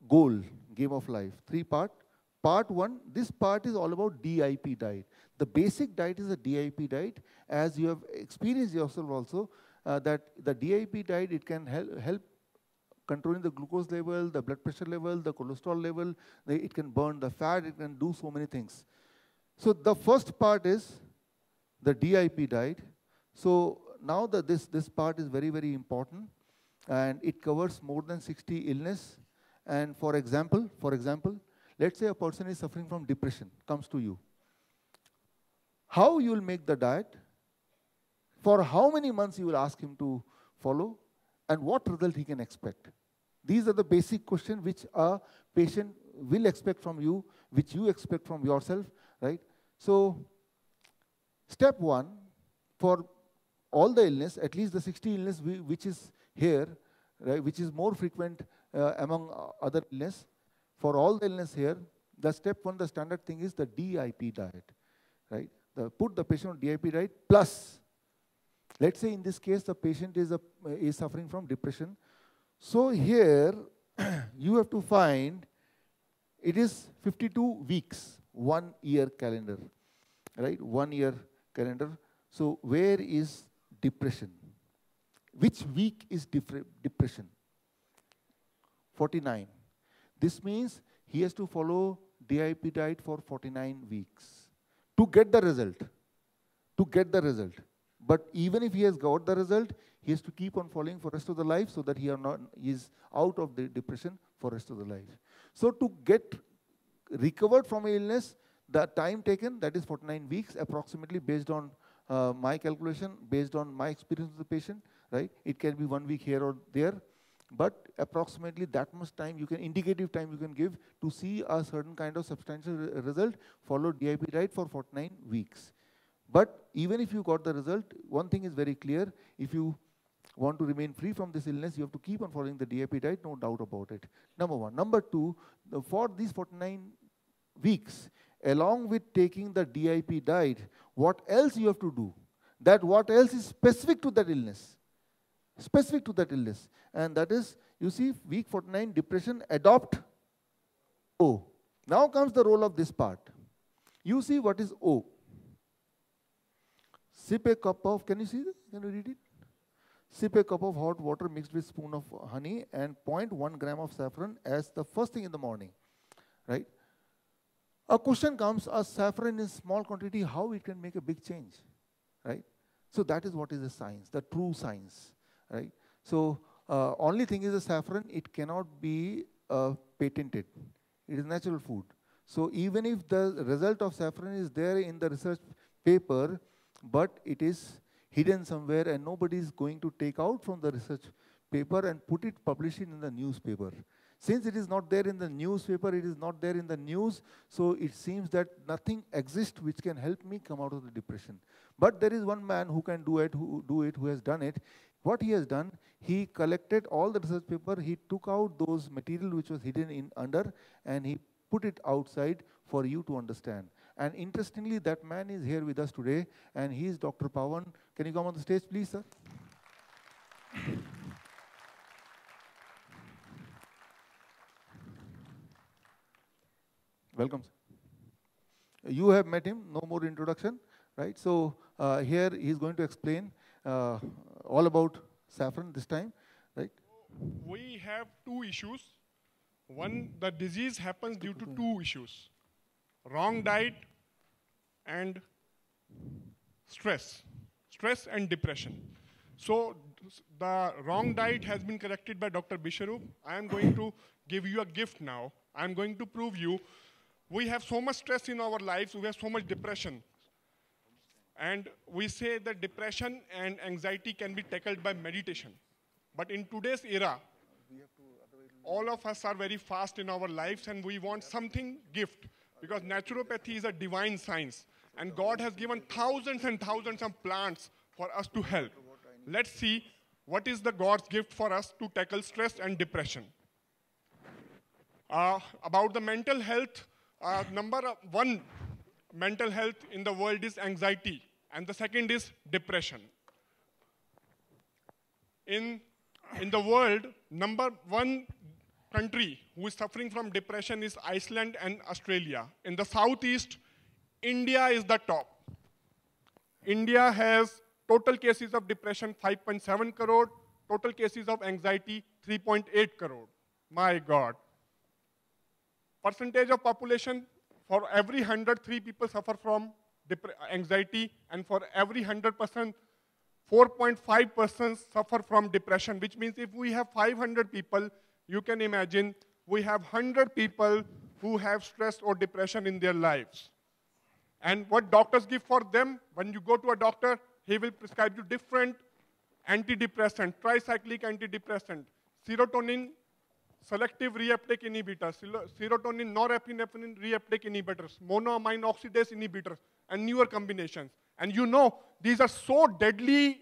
GOL, game of life, 3-part. Part 1, this part is all about DIP diet. The basic diet is a DIP diet. As you have experienced yourself also, that the DIP diet, it can help controlling the glucose level, the blood pressure level, the cholesterol level. It can burn the fat, it can do so many things. So the first part is the DIP diet. So now this part is very, very important, and it covers more than 60 illness. And for example, let's say a person is suffering from depression, comes to you. How you will make the diet, for how many months you will ask him to follow, and what result he can expect. These are the basic questions which a patient will expect from you, which you expect from yourself, right? So, step 1, for all the illness, at least the 60 illness which is here, right, which is more frequent among other illness, for all the illness here, the step 1, the standard thing is the DIP diet, right? Put the patient on DIP diet plus, let's say in this case, the patient is suffering from depression. So here, you have to find, it is 52 weeks, 1 year calendar, right? 1 year calendar. So where is depression? Which week is depression? 49. This means he has to follow DIP diet for 49 weeks to get the result. But even if he has got the result, he has to keep on following for rest of the life so that he is out of the depression for rest of the life. So to get recovered from illness, the time taken, that is 49 weeks approximately, based on my calculation, based on my experience with the patient, right? It can be 1 week here or there, but approximately that much time, indicative time you can give to see a certain kind of substantial result. Follow DIP diet for 49 weeks. But even if you got the result, one thing is very clear: if you want to remain free from this illness, you have to keep on following the DIP diet, no doubt about it. Number 1. Number 2, for these 49 weeks, along with taking the DIP diet, what else you have to do? That what else is specific to that illness? Specific to that illness. And that is, you see, week 49, depression, adopt O. Now comes the role of this part. You see what is O. Sip a cup of, can you see this? Can you read it? Sip a cup of hot water mixed with a spoon of honey and 0.1 gram of saffron as the first thing in the morning, right? A question comes, a saffron in small quantity, how it can make a big change, right? So that is what is the science, the true science, right? So only thing is the saffron, it cannot be patented. It is natural food. So even if the result of saffron is there in the research paper, but it is hidden somewhere and nobody is going to take out from the research paper and publish it in the newspaper. Since it is not there in the newspaper, it is not there in the news, so it seems that nothing exists which can help me come out of the depression. But there is one man who can do it, who has done it. What he has done, he collected all the research paper, he took out those material which was hidden under, and he put it outside for you to understand. And interestingly, that man is here with us today, and he is Dr. Pawan. Can you come on the stage, please, sir? Welcome, sir. You have met him, no more introduction, right? So here he is going to explain all about saffron this time, right? We have 2 issues. One, the disease happens due to 2 issues: wrong diet and stress and depression. So the wrong diet has been corrected by Dr. Bisharu. I am going to give you a gift now. I am going to prove you. We have so much stress in our lives, we have so much depression. And we say that depression and anxiety can be tackled by meditation. But in today's era, all of us are very fast in our lives and we want something gift, because naturopathy is a divine science and God has given thousands and thousands of plants for us to help. Let's see what is the God's gift for us to tackle stress and depression. About the mental health, number 1 mental health in the world is anxiety, and the second is depression. In the world, number 1 country who is suffering from depression is Iceland and Australia. In the southeast, India is the top. India has total cases of depression 5.7 crore, total cases of anxiety 3.8 crore. My God. Percentage of population, for every 103 people suffer from anxiety, and for every 100%, 4.5 persons suffer from depression, which means if we have 500 people, you can imagine we have 100 people who have stress or depression in their lives. And what doctors give for them, when you go to a doctor, he will prescribe you different antidepressant, tricyclic antidepressant, serotonin selective reuptake inhibitors, serotonin norepinephrine reuptake inhibitors, monoamine oxidase inhibitors, and newer combinations. And you know, these are so deadly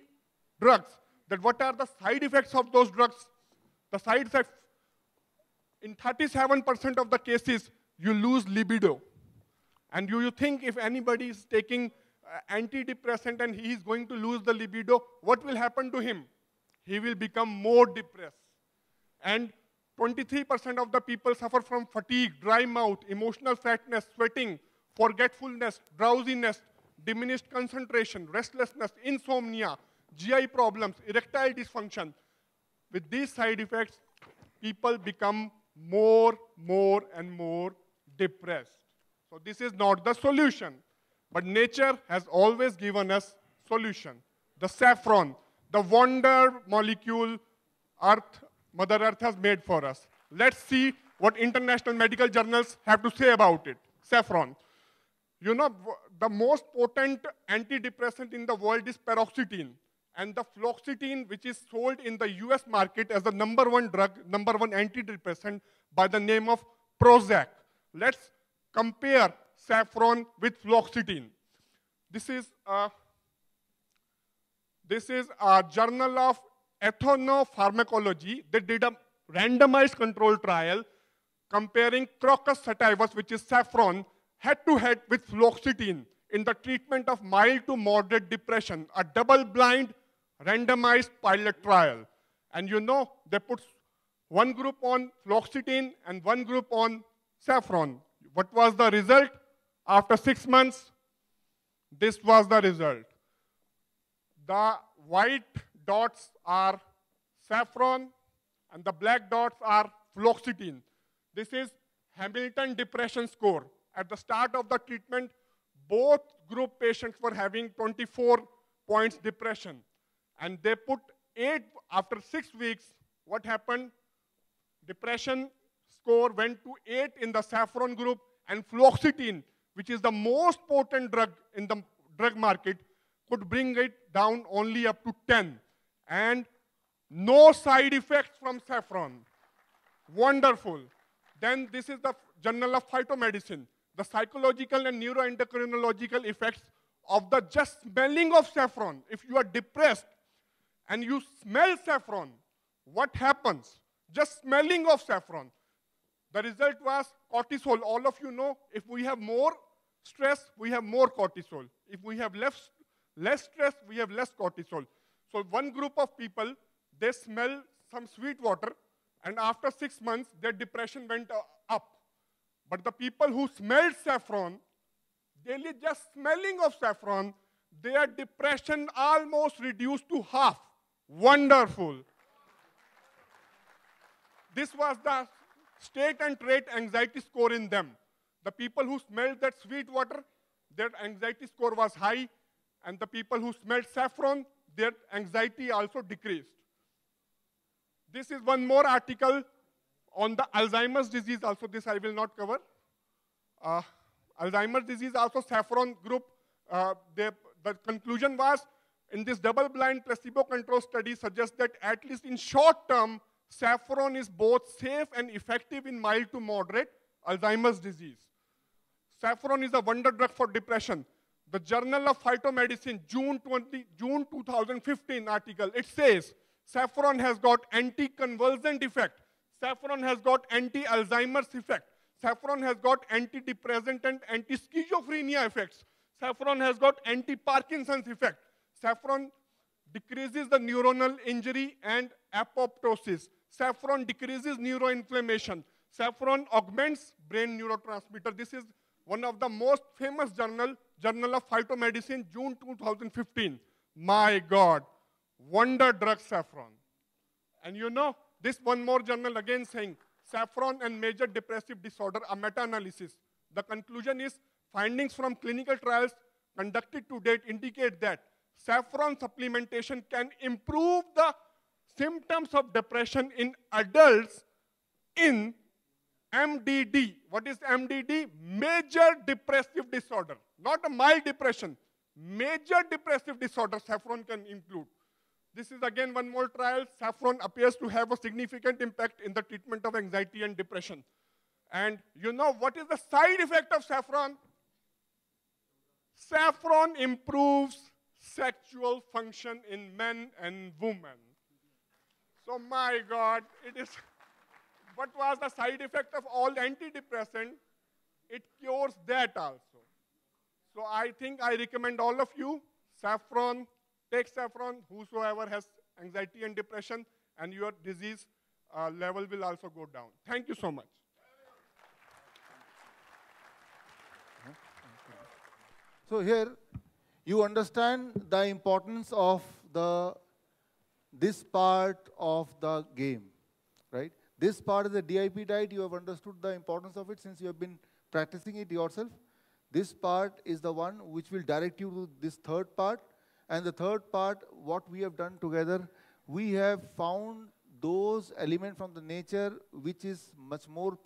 drugs that what are the side effects of those drugs? The side effects, in 37% of the cases, you lose libido. And you think if anybody is taking antidepressant and he is going to lose the libido, what will happen to him? He will become more depressed. And 23% of the people suffer from fatigue, dry mouth, emotional fatness, sweating, forgetfulness, drowsiness, diminished concentration, restlessness, insomnia, GI problems, erectile dysfunction. With these side effects, people become more and more depressed. So this is not the solution. But nature has always given us solution. The saffron, the wonder molecule Mother Earth has made for us. Let's see what international medical journals have to say about it. Saffron. You know, the most potent antidepressant in the world is paroxetine. And the fluoxetine, which is sold in the US market as the #1 drug, #1 antidepressant by the name of Prozac. Let's compare saffron with fluoxetine. This is a journal of ethnopharmacology. They did a randomized control trial comparing Crocus sativus, which is saffron, head-to-head with fluoxetine in the treatment of mild to moderate depression, a double-blind randomized pilot trial. And you know, they put one group on fluoxetine and one group on saffron. What was the result? After 6 months, this was the result. The white dots are saffron and the black dots are fluoxetine. This is Hamilton Depression Score. At the start of the treatment, both group patients were having 24 points depression. And they put 8, after 6 weeks, what happened? Depression score went to 8 in the saffron group, and fluoxetine, which is the most potent drug in the drug market, could bring it down only up to 10. And no side effects from saffron. Wonderful. Then this is the Journal of Phytomedicine. The psychological and neuroendocrinological effects of the just smelling of saffron. If you are depressed and you smell saffron, what happens? Just smelling of saffron. The result was cortisol. All of you know, if we have more stress, we have more cortisol. If we have less stress, we have less cortisol. So one group of people, they smell some sweet water, and after 6 months, their depression went up. But the people who smelled saffron, daily just smelling of saffron, their depression almost reduced to half. Wonderful. This was the state and trait anxiety score in them. The people who smelled that sweet water, their anxiety score was high, and the people who smelled saffron, their anxiety also decreased. This is one more article on the Alzheimer's disease. Also, this I will not cover. Alzheimer's disease, also saffron group. The conclusion was, in this double-blind placebo-controlled study, suggests that at least in short term, saffron is both safe and effective in mild to moderate Alzheimer's disease. Saffron is a wonder drug for depression. The Journal of Phytomedicine, June 2015 article, it says, saffron has got anti-convulsant effect. Saffron has got anti-Alzheimer's effect. Saffron has got antidepressant and anti-schizophrenia effects. Saffron has got anti-Parkinson's effect. Saffron decreases the neuronal injury and apoptosis. Saffron decreases neuroinflammation. Saffron augments brain neurotransmitter. This is one of the most famous Journal of Phytomedicine, June 2015. My God, wonder drug saffron. And you know, this one more journal again saying, saffron and major depressive disorder, a meta-analysis. The conclusion is, findings from clinical trials conducted to date indicate that saffron supplementation can improve the symptoms of depression in adults in MDD. What is MDD? Major depressive disorder. Not a mild depression. Major depressive disorder saffron can include. This is again one more trial. Saffron appears to have a significant impact in the treatment of anxiety and depression. And you know what is the side effect of saffron? Saffron improves sexual function in men and women. So my God, it is, what was the side effect of all antidepressant? It cures that also. So I think I recommend all of you, saffron, take saffron, whosoever has anxiety and depression, and your disease level will also go down. Thank you so much. So here, you understand the importance of this part of the game, right? This part is the DIP diet. You have understood the importance of it since you have been practicing it yourself. This part is the one which will direct you to this third part. And the third part, what we have done together, we have found those elements from the nature which is much more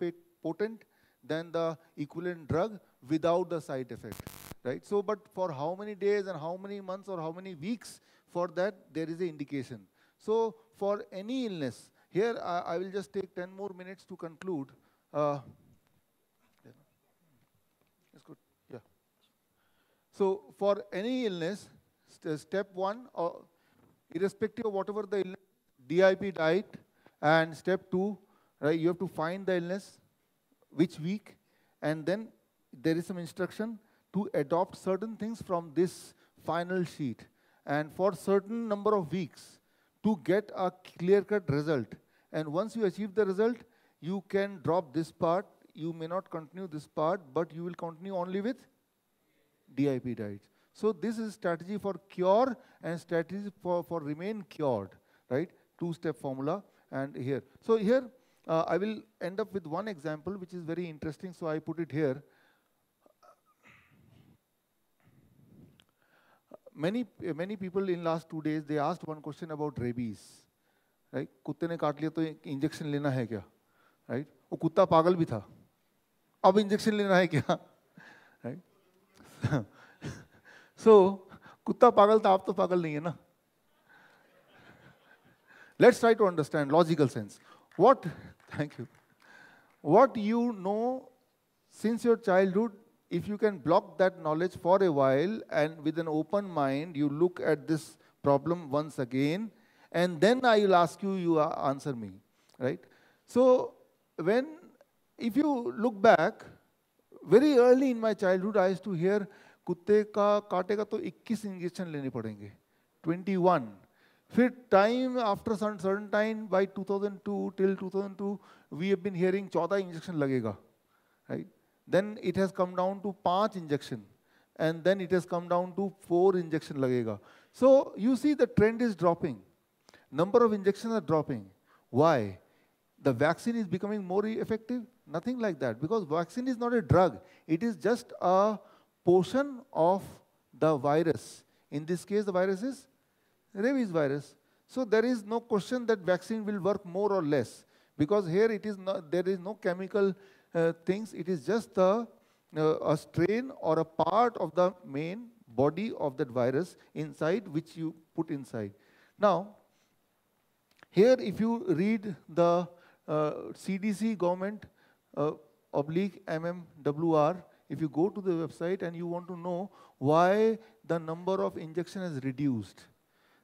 potent than the equivalent drug without the side effect, right? So, but for how many days and how many months or how many weeks, for that there is an indication. So, for any illness, here I will just take 10 more minutes to conclude. That's good, yeah. So, for any illness, step one, irrespective of whatever the illness, DIP diet, and step two, right, you have to find the illness, which week, and then there is some instruction to adopt certain things from this final sheet. And for certain number of weeks to get a clear-cut result. And once you achieve the result, you can drop this part. You may not continue this part, but you will continue only with DIP diet. So this is strategy for cure and strategy for remain cured, right? Two-step formula. And here. So here, I will end up with one example, which is very interesting. So I put it here. Many people in last 2 days, they asked one question about rabies. Right? कुत्ते ने काट लिया तो injection लेना है क्या? Right? वो कुत्ता पागल भी था. अब इंजेक्शन लेना है क्या? Right? So कुत्ता पागल था, आप तो पागल नहीं है ना? Let's try to understand logical sense. Thank you. What you know since your childhood, if you can block that knowledge for a while and with an open mind, you look at this problem once again, and then I will ask you, you answer me, right? So if you look back, very early in my childhood, I used to hear, कुत्ते का काटेगा तो 21 injection लेने पड़ेंगे, 21. फिर time after certain time, by 2002 till 2002, we have been hearing 14 injection लगेगा, right? Then it has come down to 5 injection, and then it has come down to 4 injection लगेगा. So you see the trend is dropping. Number of injections are dropping. Why? The vaccine is becoming more effective? Nothing like that, because vaccine is not a drug. It is just a portion of the virus. In this case, the virus is rabies virus. So there is no question that vaccine will work more or less, because here it is not, there is no chemical things. It is just a strain or a part of the main body of that virus inside, which you put inside. Now, here if you read the CDC government oblique MMWR, if you go to the website and you want to know why the number of injection has reduced,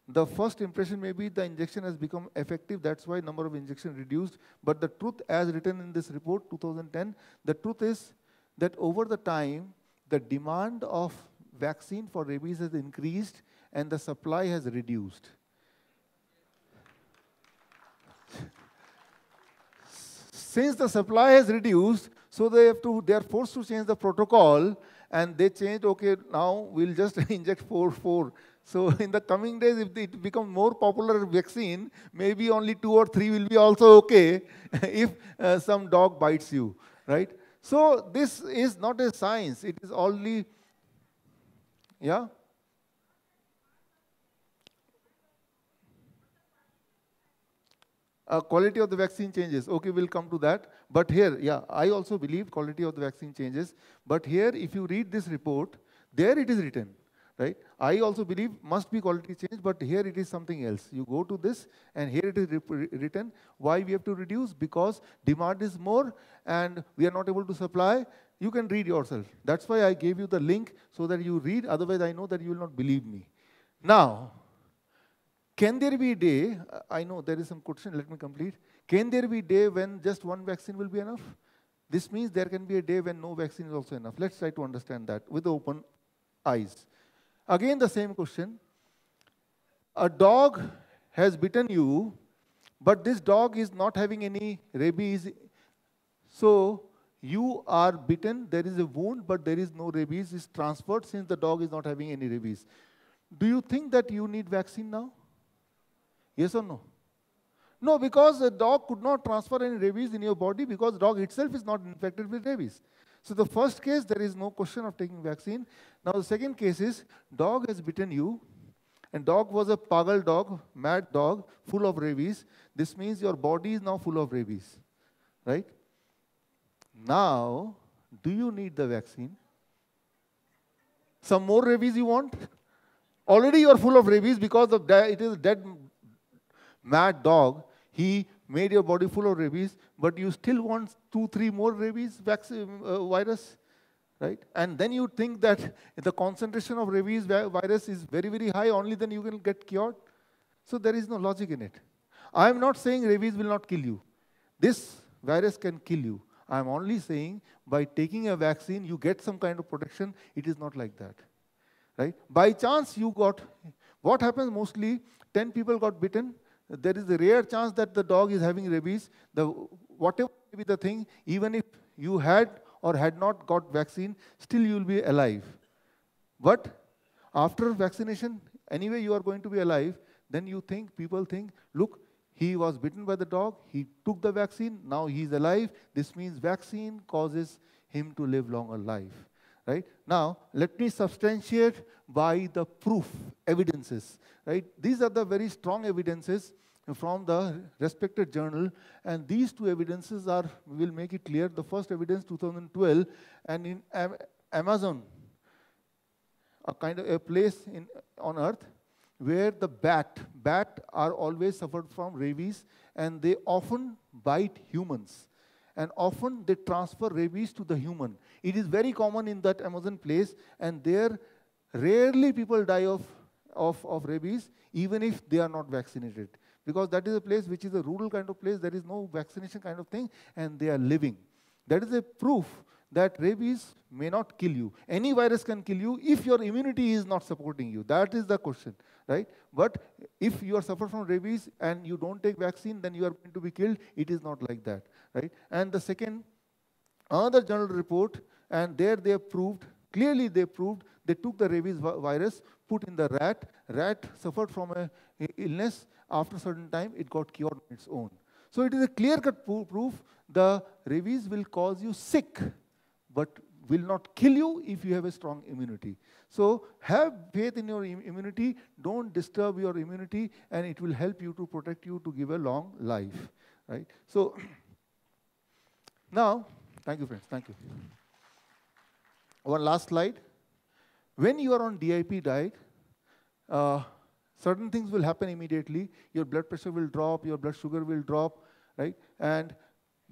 the first impression may be the injection has become effective, that's why number of injection reduced. But the truth, as written in this report, 2010, the truth is that over the time, the demand of vaccine for rabies has increased and the supply has reduced. since the supply has reduced, so they are forced to change the protocol, and they changed, okay, now we'll just inject 4. So in the coming days, if it becomes more popular vaccine, maybe only 2 or 3 will be also okay if some dog bites you, right? So this is not a science. It is only, yeah? Quality of the vaccine changes. Okay, we'll come to that. But here, yeah, I also believe quality of the vaccine changes. But here, if you read this report, there it is written, right? I also believe must be quality change, but here it is something else. You go to this, and here it is written why we have to reduce, because demand is more, and we are not able to supply. You can read yourself. That's why I gave you the link so that you read. Otherwise, I know that you will not believe me. Now, can there be a day, I know there is some question, let me complete. Can there be a day when just one vaccine will be enough? This means there can be a day when no vaccine is also enough. Let's try to understand that with open eyes. Again, the same question. A dog has bitten you, but this dog is not having any rabies. So you are bitten, there is a wound, but there is no rabies. It's transferred since the dog is not having any rabies. Do you think that you need vaccine now? Yes or no? No, because the dog could not transfer any rabies in your body because the dog itself is not infected with rabies. So the first case, there is no question of taking vaccine. Now the second case is, dog has bitten you, and dog was a pagal dog, mad dog, full of rabies. This means your body is now full of rabies, right? Now, do you need the vaccine? Some more rabies you want? Already you are full of rabies because of it is a dead mad dog. He made your body full of rabies, but you still want 2-3 more rabies vaccine, virus, right? And then you think that the concentration of rabies virus is very, very high, only then you can get cured. So there is no logic in it. I am not saying rabies will not kill you. This virus can kill you. I am only saying by taking a vaccine, you get some kind of protection. It is not like that, right? By chance you got, what happens mostly, 10 people got bitten. There is a rare chance that the dog is having rabies. Whatever may be the thing, even if you had or had not got vaccine, still you will be alive. But after vaccination, anyway you are going to be alive. Then you think, people think, look, he was bitten by the dog, he took the vaccine, now he is alive. This means vaccine causes him to live longer life, right? Now, let me substantiate by the proof, evidences, right? These are the very strong evidences from the respected journal, and these two evidences are, we will make it clear. The first evidence, 2012, and in Amazon, a kind of a place on earth where the bat are always suffered from rabies, and they often bite humans, and often they transfer rabies to the human. It is very common in that Amazon place, and there rarely people die of rabies, even if they are not vaccinated. Because that is a place which is a rural kind of place, there is no vaccination kind of thing, and they are living. That is a proof that rabies may not kill you. Any virus can kill you if your immunity is not supporting you. That is the question, right? But if you are suffering from rabies and you don't take vaccine, then you are going to be killed. It is not like that, right? And the second, another journal report, and there they have proved, clearly they proved, they took the rabies virus, put in the rat. Rat suffered from a illness. After a certain time, it got cured on its own. So it is a clear-cut proof the rabies will cause you sick, but will not kill you if you have a strong immunity. So have faith in your immunity. Don't disturb your immunity, and it will help you to protect you to give a long life, right? So now, thank you, friends. Thank you. One last slide. When you are on DIP diet, certain things will happen immediately. Your blood pressure will drop, your blood sugar will drop, right? And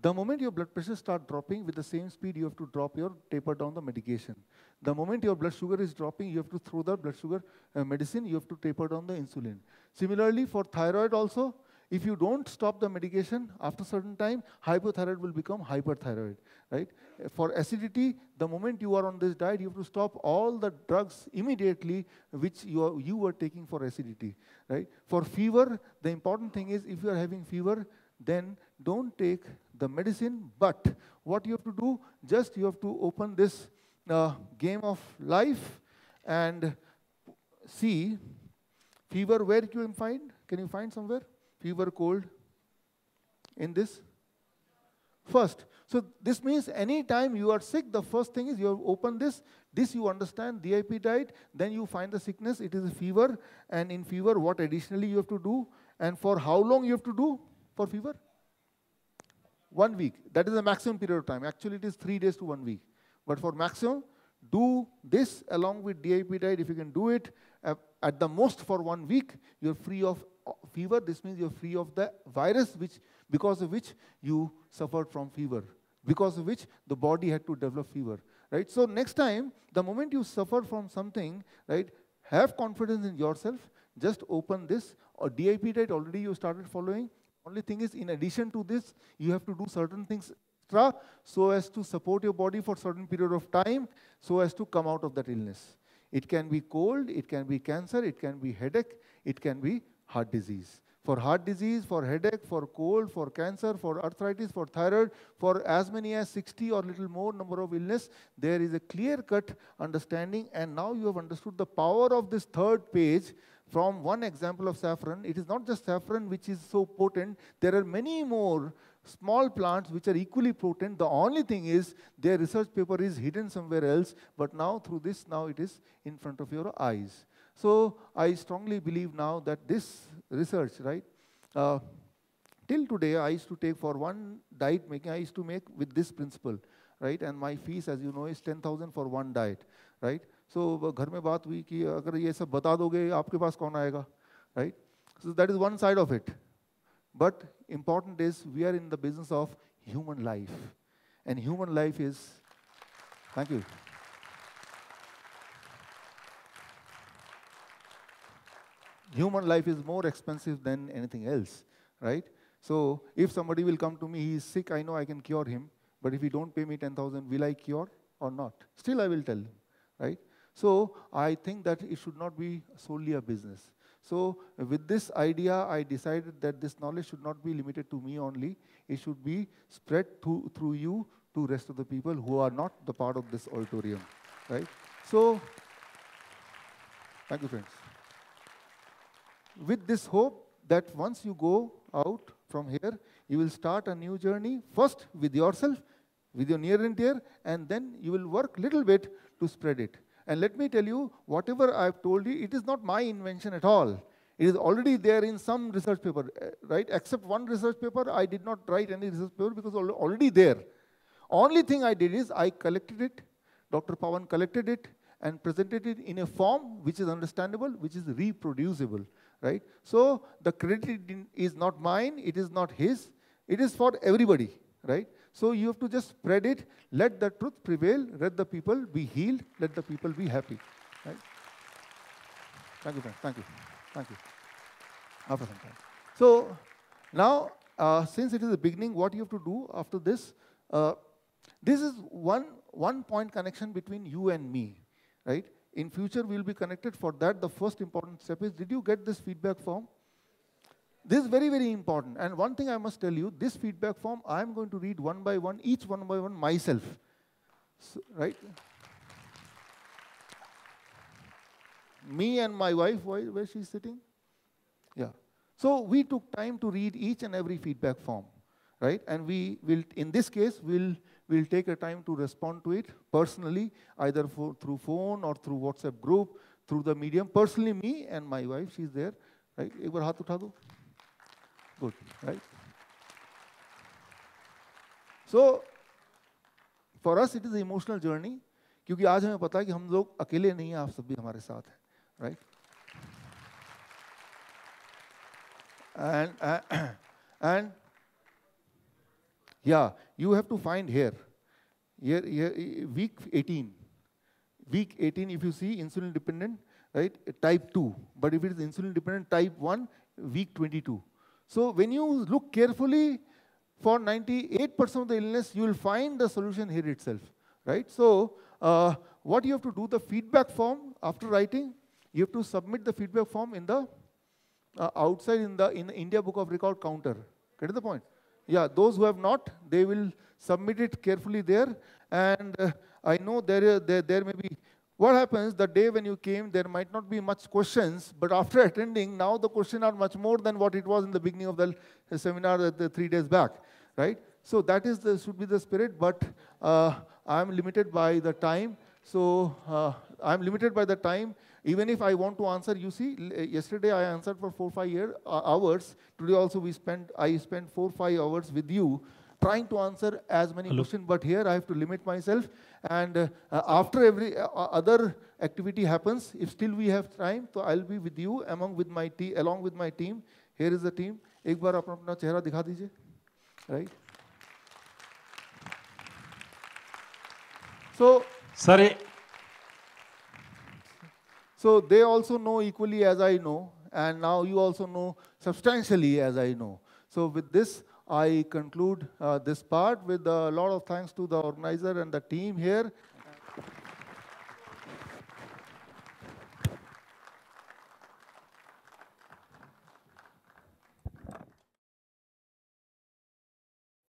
the moment your blood pressure starts dropping, with the same speed, you have to taper down the medication. The moment your blood sugar is dropping, you have to throw the blood sugar medicine, you have to taper down the insulin. Similarly, for thyroid also, if you don't stop the medication, after a certain time, hypothyroid will become hyperthyroid, right? For acidity, the moment you are on this diet, you have to stop all the drugs immediately which you were taking for acidity, right? For fever, the important thing is if you are having fever, then don't take the medicine. But what you have to do, just you have to open this game of life and see fever. Where you can find? Can you find somewhere? Fever, cold in this? First. So this means anytime you are sick, the first thing is you have opened this. This you understand, DIP diet. Then you find the sickness, it is a fever. And in fever, what additionally you have to do? And for how long you have to do for fever? 1 week. That is the maximum period of time. Actually, it is 3 days to 1 week. But for maximum, do this along with DIP diet. If you can do it at the most for 1 week, you're free of fever. This means you're free of the virus because of which you suffered from fever, because of which the body had to develop fever, right? So next time, the moment you suffer from something, right, have confidence in yourself, just open this, or DIP diet already you started following. Only thing is, in addition to this, you have to do certain things extra so as to support your body for certain period of time, so as to come out of that illness. It can be cold, it can be cancer, it can be headache, it can be heart disease. For heart disease, for headache, for cold, for cancer, for arthritis, for thyroid, for as many as 60 or little more number of illness, there is a clear-cut understanding. And now you have understood the power of this third page from one example of saffron. It is not just saffron which is so potent. There are many more small plants which are equally potent. The only thing is their research paper is hidden somewhere else. But now through this, now it is in front of your eyes. So I strongly believe now that this research, right, till today I used to take for one diet making, I used to make with this principle, right, and my fees, as you know, is 10,000 for one diet, right. So घर में बात हुई कि अगर ये सब बता दोगे आपके पास कौन आएगा, right. So that is one side of it. But important is we are in the business of human life, and human life is, thank you. Human life is more expensive than anything else, right? So if somebody will come to me, he is sick, I know I can cure him, but if he don't pay me 10,000, will I cure or not? Still I will tell him, right? So I think that it should not be solely a business. So with this idea, I decided that this knowledge should not be limited to me only. It should be spread through you to rest of the people who are not the part of this auditorium, right? So, thank you, friends. With this hope that once you go out from here, you will start a new journey, first with yourself, with your near and dear, and then you will work little bit to spread it. And let me tell you, whatever I've told you, it is not my invention at all. It is already there in some research paper, right? Except one research paper, I did not write any research paper because it was already there. Only thing I did is I collected it, Dr. Pawan collected it, and presented it in a form which is understandable, which is reproducible, right? So the credit is not mine, it is not his, it is for everybody, right? So you have to just spread it, let the truth prevail, let the people be healed, let the people be happy, right? Thank you, friends. Thank you. Thank you. After some time. So now, since it is the beginning, what you have to do after this, this is one point connection between you and me. Right? In future, we will be connected. For that, the first important step is, did you get this feedback form? This is very, very important. And one thing I must tell you, this feedback form, I am going to read one by one, each one by one myself. So, right? Me and my wife, where she's sitting? Yeah. So we took time to read each and every feedback form. Right? And we will, in this case, we'll take a time to respond to it personally, either through phone or through WhatsApp group, through the medium. Personally, me and my wife, she's there. Right? Ek baar haath utha do. Good. Right? So, for us, it is an emotional journey. क्योंकि आज हमें पता है कि हम लोग अकेले नहीं हैं, आप सब भी हमारे साथ हैं. Right? And yeah, you have to find here, week 18. Week 18, if you see insulin dependent, right, type 2. But if it is insulin dependent type 1, week 22. So when you look carefully, for 98% of the illness, you will find the solution here itself, right? So what you have to do, the feedback form, after writing, you have to submit the feedback form in the outside in the India Book of Record counter. Get the point? Yeah, those who have not, they will submit it carefully there. And I know there may be, what happens the day when you came, there might not be much questions, but after attending, now the questions are much more than what it was in the beginning of the seminar the 3 days back, right? So that is should be the spirit, but I'm limited by the time. So I'm limited by the time. Even if I want to answer, you see, yesterday I answered for 4-5 hours. Today also I spent 4-5 hours with you trying to answer as many questions. But here I have to limit myself. And after every other activity happens, if still we have time, so I'll be with you along with my team. Here is the team. एक बार अपना चेहरा दिखा दीजिए, right? So, Sorry. So they also know equally as I know, and now you also know substantially as I know. So with this, I conclude this part with a lot of thanks to the organizer and the team here.